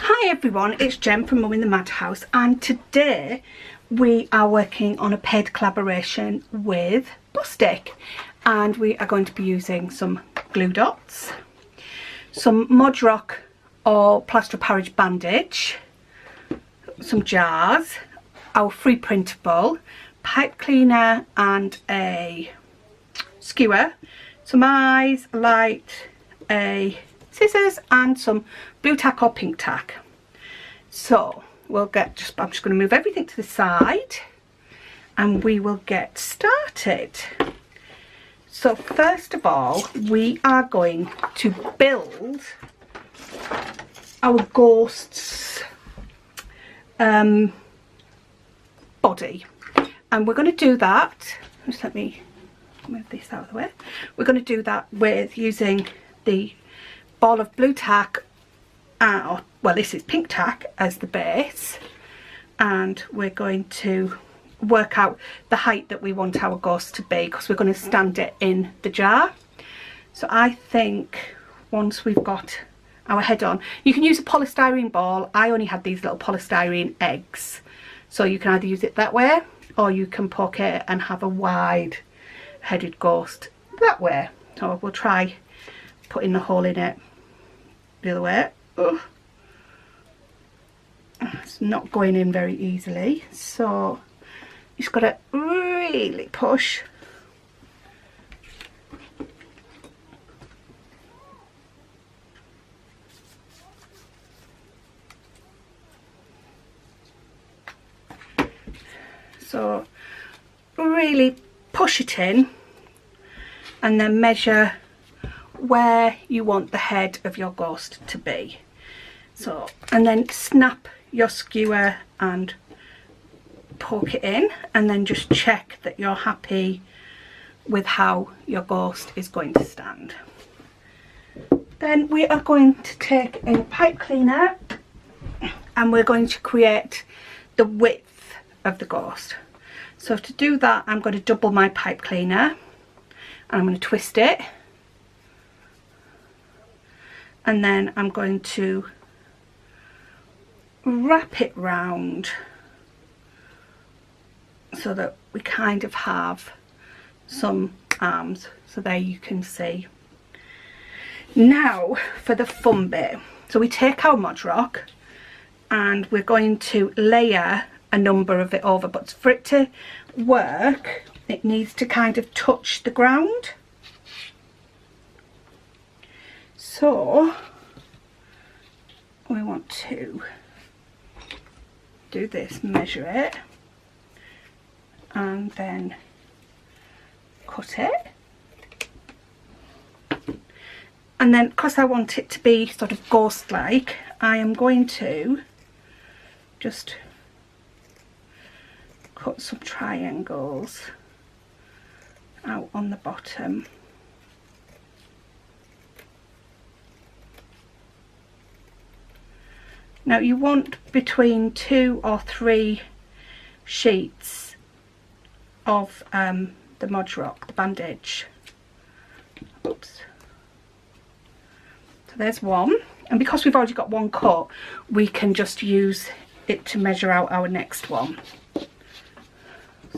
Hi everyone, it's Jem from Mum in the Madhouse, and today we are working on a paid collaboration with Stick, and we are going to be using some glue dots, some Mod Rock or plaster-of-paris bandage, some jars, our free printable, pipe cleaner and a skewer, some eyes, a light, a scissors and some blue tack or pink tack. So we'll get I'm just going to move everything to the side and we will get started. So first of all, we are going to build our ghost's body, and we're going to do that, just let me move this out of the way. We're going to do that with using the ball of blue tack, well, this is pink tack as the base, and we're going to work out the height that we want our ghost to be, because we're going to stand it in the jar. So I think once we've got our head on, you can use a polystyrene ball. I only had these little polystyrene eggs, so you can either use it that way or you can poke it and have a wide headed ghost that way. So we'll try putting the hole in it the other way. Ugh. It's not going in very easily, so you just got to really push. So really push it in and then measure where you want the head of your ghost to be. So, and then snap your skewer and poke it in, and then just check that you're happy with how your ghost is going to stand. Then we are going to take a pipe cleaner and we're going to create the width of the ghost. So to do that, I'm going to double my pipe cleaner and I'm going to twist it, and then I'm going to wrap it round so that we kind of have some arms. So there you can see. Now for the fun bit. So we take our Mod Rock and we're going to layer a number of it over, but for it to work it needs to kind of touch the ground. So we want to do this, measure it and then cut it, and then because I want it to be sort of ghost like, I am going to just cut some triangles out on the bottom. Now you want between 2 or 3 sheets of the Mod Rock, the bandage. Oops. So there's one, and because we've already got one cut, we can just use it to measure out our next one.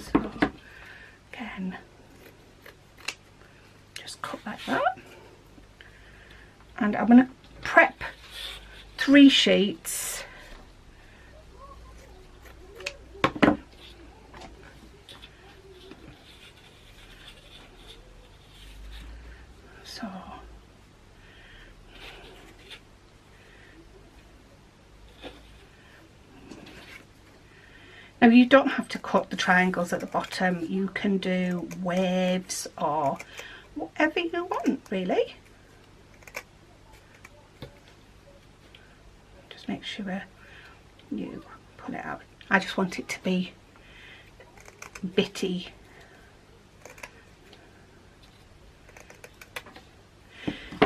So again, just cut like that, and I'm going to prep 3 sheets so now you don't have to cut the triangles at the bottom, you can do waves or whatever you want really. Make sure you pull it out. I just want it to be bitty.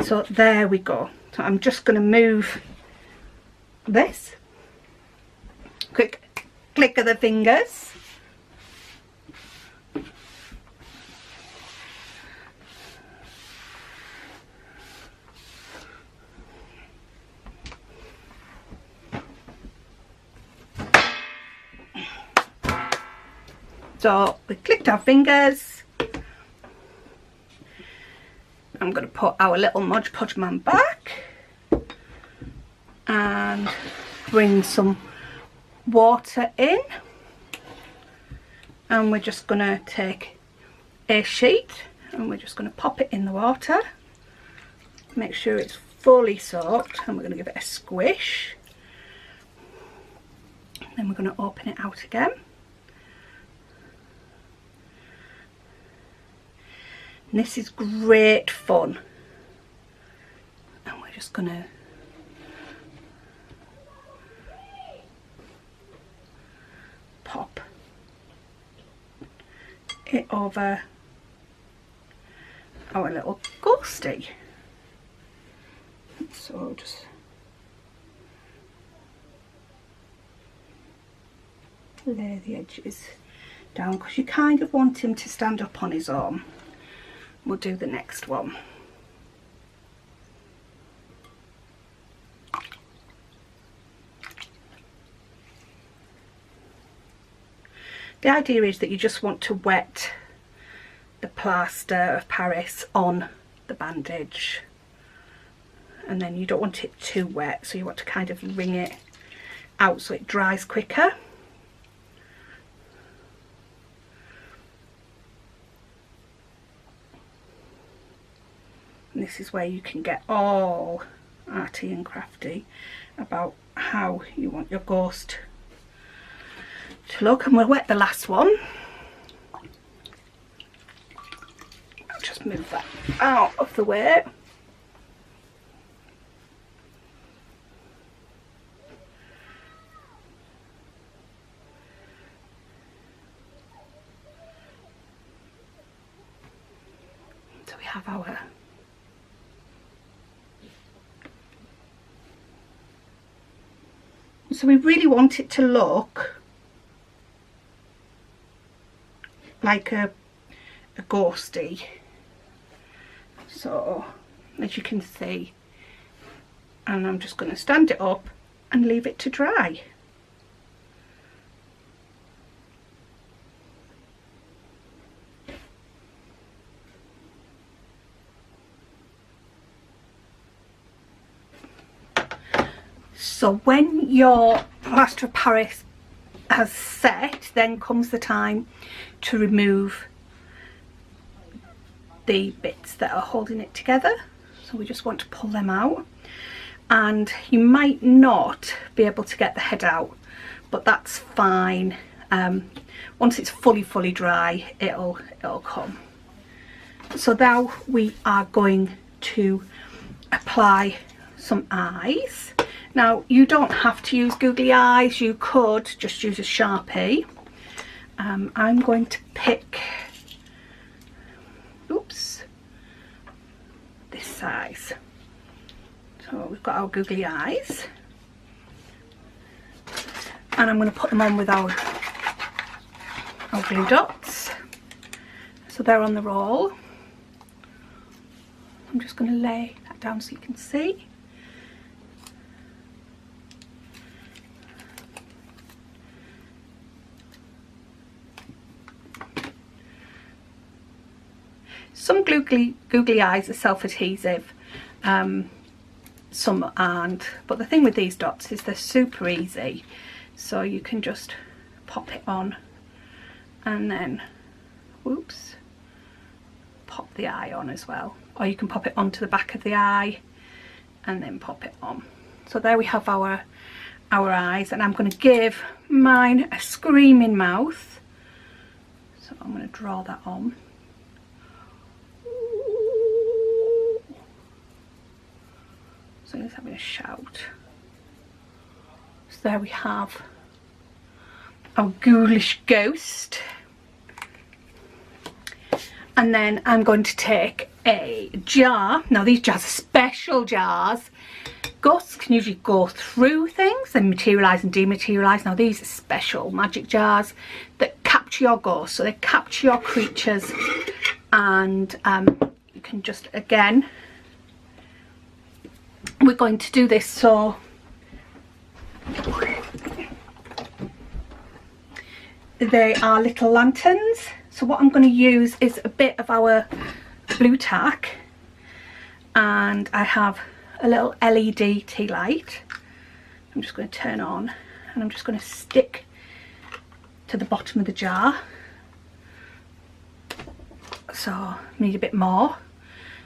So there we go. So I'm just going to move this. Quick click of the fingers. So we clicked our fingers. I'm going to put our little Mod Podge man back and bring some water in, and we're just going to take a sheet and we're just going to pop it in the water, make sure it's fully soaked, and we're going to give it a squish. Then we're going to open it out again. And this is great fun. And we're just going to pop it over our little ghostie. So just lay the edges down, because you kind of want him to stand up on his own. We'll do the next one. The idea is that you just want to wet the plaster of Paris on the bandage, and then you don't want it too wet, so you want to kind of wring it out so it dries quicker. And this is where you can get all arty and crafty about how you want your ghost to look. And we'll wet the last one. I'll just move that out of the way. So we have our So we really want it to look like a ghostie. So as you can see, and I'm just going to stand it up and leave it to dry. So when your plaster of Paris has set, then comes the time to remove the bits that are holding it together. So we just want to pull them out, and you might not be able to get the head out, but that's fine. Once it's fully dry, it'll come. So now we are going to apply some eyes. Now you don't have to use googly eyes, you could just use a Sharpie. I'm going to pick, oops, this size. So we've got our googly eyes, and I'm going to put them on with our glue dots. So they're on the roll. I'm just going to lay that down so you can see. Some googly eyes are self-adhesive, some aren't, but the thing with these dots is they're super easy, so you can just pop it on and then, whoops, pop the eye on as well, or you can pop it onto the back of the eye and then pop it on. So there we have our eyes, and I'm going to give mine a screaming mouth, so I'm going to draw that on. So he's having a shout. So there we have our ghoulish ghost. And then I'm going to take a jar. Now these jars are special jars. Ghosts can usually go through things and materialise and dematerialise. Now these are special magic jars that capture your ghosts. So they capture your creatures, and you can just, again, we're going to do this so they are little lanterns. So what I'm going to use is a bit of our blue tack, and I have a little LED tea light. I'm just going to turn on, and I'm just going to stick to the bottom of the jar. So I need a bit more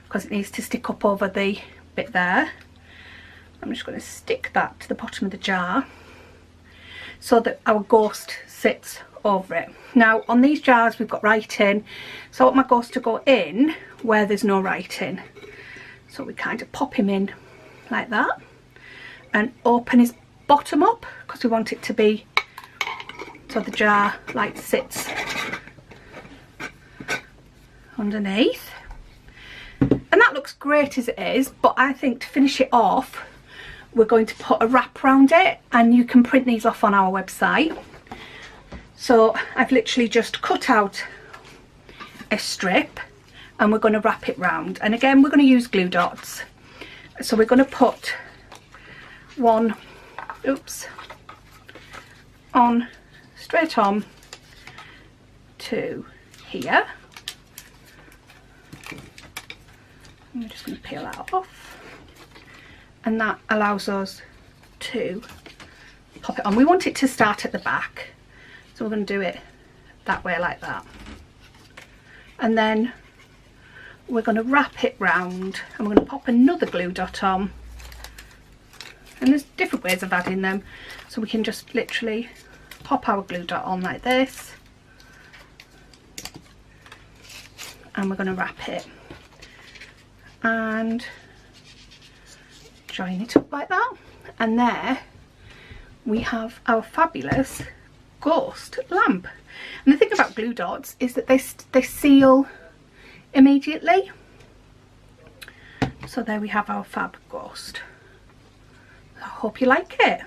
because it needs to stick up over the bit there. I'm just going to stick that to the bottom of the jar so that our ghost sits over it. Now on these jars we've got writing, so I want my ghost to go in where there's no writing. So we kind of pop him in like that and open his bottom up because we want it to be so the jar like sits underneath. And that looks great as it is, but I think to finish it off we're going to put a wrap around it, and you can print these off on our website. So I've literally just cut out a strip and we're going to wrap it round, and again we're going to use glue dots. So we're going to put one, on straight on to here. I'm just going to peel that off, and that allows us to pop it on. We want it to start at the back, so we're going to do it that way like that, and then we're going to wrap it round and we're going to pop another glue dot on. And there's different ways of adding them, so we can just literally pop our glue dot on like this, and we're going to wrap it and join it up like that, and there we have our fabulous ghost lamp. And the thing about glue dots is that they seal immediately. So there we have our fab ghost. I hope you like it.